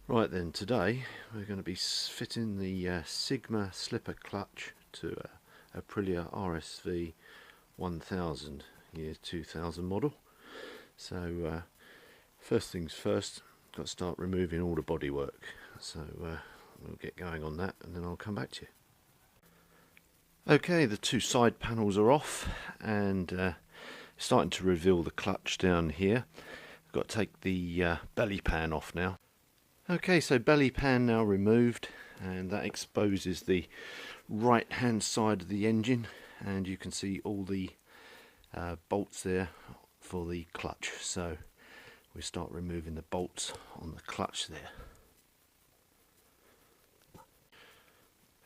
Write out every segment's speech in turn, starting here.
Right then, today we're going to be fitting the Sigma slipper clutch to a Aprilia RSV 1000 year 2000 model. So first things first, got to start removing all the bodywork. So we'll get going on that and then I'll come back to you. Okay, the two side panels are off and starting to reveal the clutch down here. I've got to take the belly pan off now. Okay, so belly pan now removed, and that exposes the right hand side of the engine, and you can see all the bolts there for the clutch. So we start removing the bolts on the clutch there.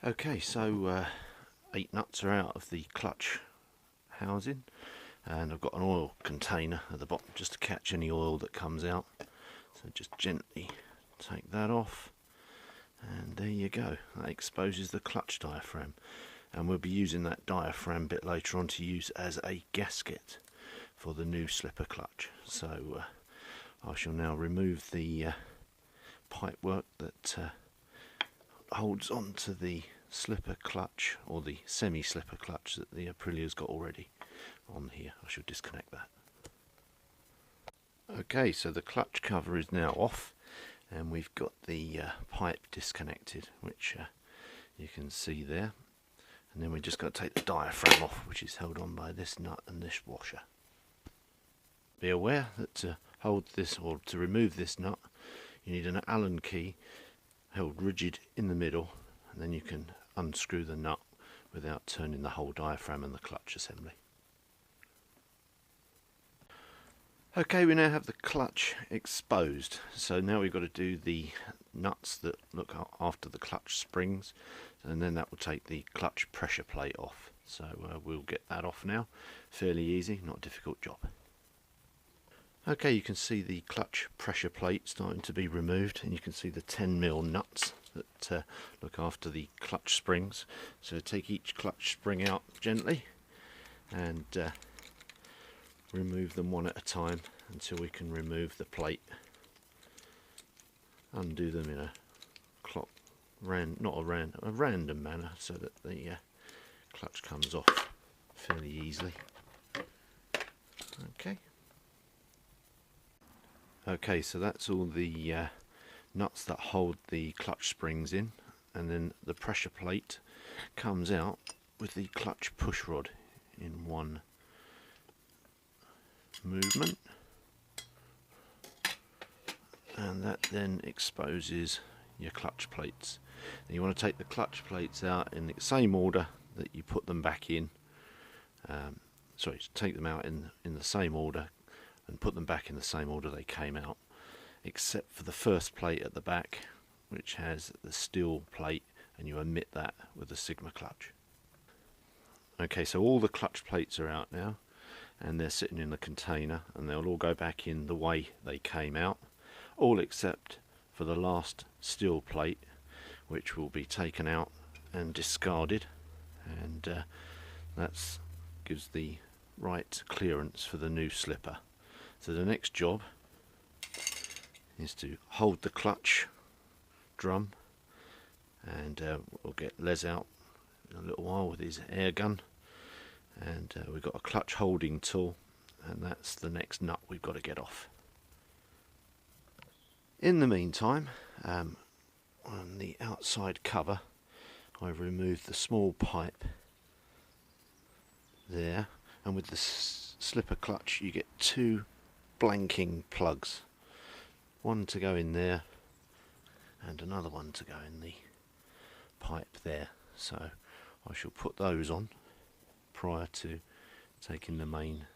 Okay, so 8 nuts are out of the clutch housing, and I've got an oil container at the bottom just to catch any oil that comes out. So just gently take that off, and there you go. That exposes the clutch diaphragm, and we'll be using that diaphragm bit later on to use as a gasket for the new slipper clutch. So I shall now remove the pipework that holds onto the slipper clutch, or the semi-slipper clutch that the Aprilia's got already on here. I shall disconnect that. Okay, so the clutch cover is now off, and we've got the pipe disconnected, which you can see there, and then we just got to take the diaphragm off, which is held on by this nut and this washer. Be aware that to hold this, or to remove this nut, you need an Allen key held rigid in the middle, and then you can unscrew the nut without turning the whole diaphragm and the clutch assembly. Okay, we now have the clutch exposed, so now we've got to do the nuts that look after the clutch springs, and then that will take the clutch pressure plate off. So we'll get that off now. Fairly easy, not a difficult job. Okay, you can see the clutch pressure plate starting to be removed, and you can see the 10mm nuts that look after the clutch springs. So take each clutch spring out gently and remove them one at a time until we can remove the plate. Undo them in a random manner so that the clutch comes off fairly easily. Okay, so that's all the nuts that hold the clutch springs in, and then the pressure plate comes out with the clutch push rod in one movement, and that then exposes your clutch plates. And you want to take the clutch plates out in the same order that you put them back in. Take them out in the same order and put them back in the same order they came out, except for the first plate at the back, which has the steel plate, and you omit that with the Sigma clutch. Okay, so all the clutch plates are out now, and they're sitting in the container, and they'll all go back in the way they came out, all except for the last steel plate, which will be taken out and discarded, and that gives the right clearance for the new slipper. So the next job is to hold the clutch drum, and we'll get Les out in a little while with his air gun, and we've got a clutch holding tool, and that's the next nut we've got to get off. In the meantime, on the outside cover, I've removed the small pipe there, and with the slipper clutch you get 2 blanking plugs, one to go in there and another one to go in the pipe there. So I shall put those on prior to taking the main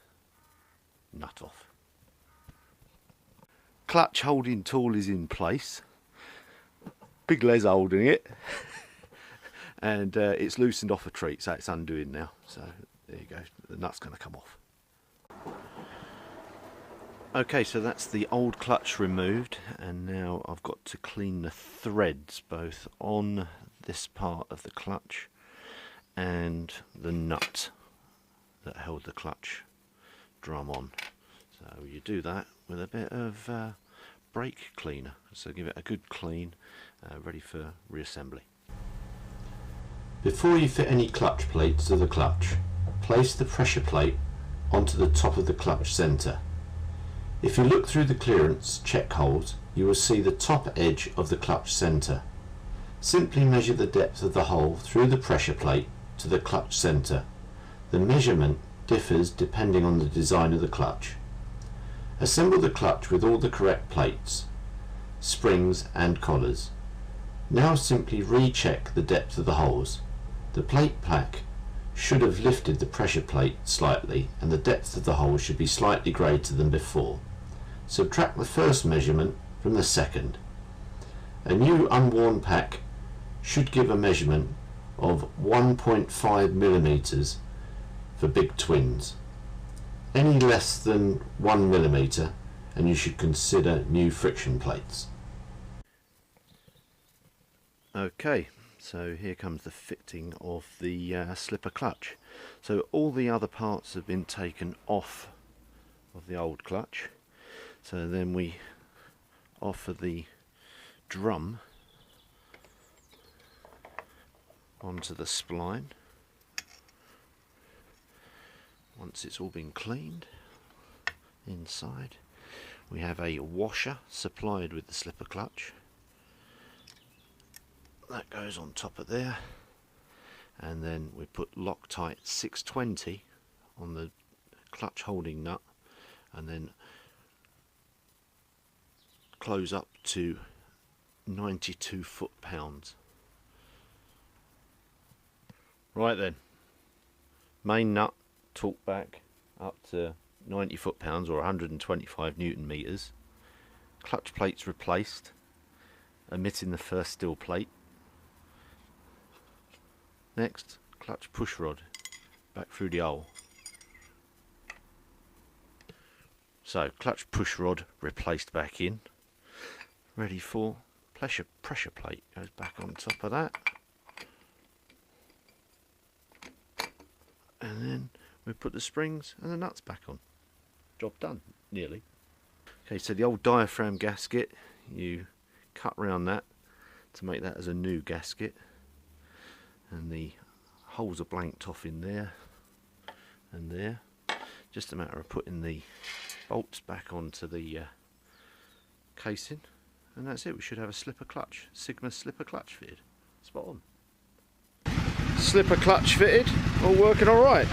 nut off. Clutch holding tool is in place. Big Les holding it and it's loosened off a treat, so it's undoing now. So there you go, the nut's going to come off. Okay, so that's the old clutch removed, and now I've got to clean the threads both on this part of the clutch and the nut that held the clutch drum on. So you do that with a bit of brake cleaner. So give it a good clean, ready for reassembly. Before you fit any clutch plates to the clutch, place the pressure plate onto the top of the clutch centre. If you look through the clearance check holes, you will see the top edge of the clutch centre. Simply measure the depth of the hole through the pressure plate to the clutch centre. The measurement differs depending on the design of the clutch. Assemble the clutch with all the correct plates, springs and collars. Now simply recheck the depth of the holes. The plate pack should have lifted the pressure plate slightly and the depth of the hole should be slightly greater than before. Subtract the first measurement from the second. A new unworn pack should give a measurement of 1.5 millimeters for big twins. Any less than 1 millimeter and you should consider new friction plates. Okay, so here comes the fitting of the slipper clutch. So all the other parts have been taken off of the old clutch. So then we offer the drum onto the spline. Once it's all been cleaned inside, we have a washer supplied with the slipper clutch. That goes on top of there, and then we put Loctite 620 on the clutch holding nut, and then close up to 92 foot-pounds. Right then, main nut torque back up to 90 foot-pounds or 125 newton meters. Clutch plates replaced, omitting the first steel plate. Next, clutch push rod back through the hole. So clutch push rod replaced back in, ready for pressure plate. Goes back on top of that, and then we put the springs and the nuts back on. Job done, nearly. Okay, so the old diaphragm gasket, you cut round that to make that as a new gasket, and the holes are blanked off in there and there. Just a matter of putting the bolts back onto the casing, and that's it. We should have a slipper clutch, Sigma slipper clutch fitted. Spot on. Slipper clutch fitted, all working all right.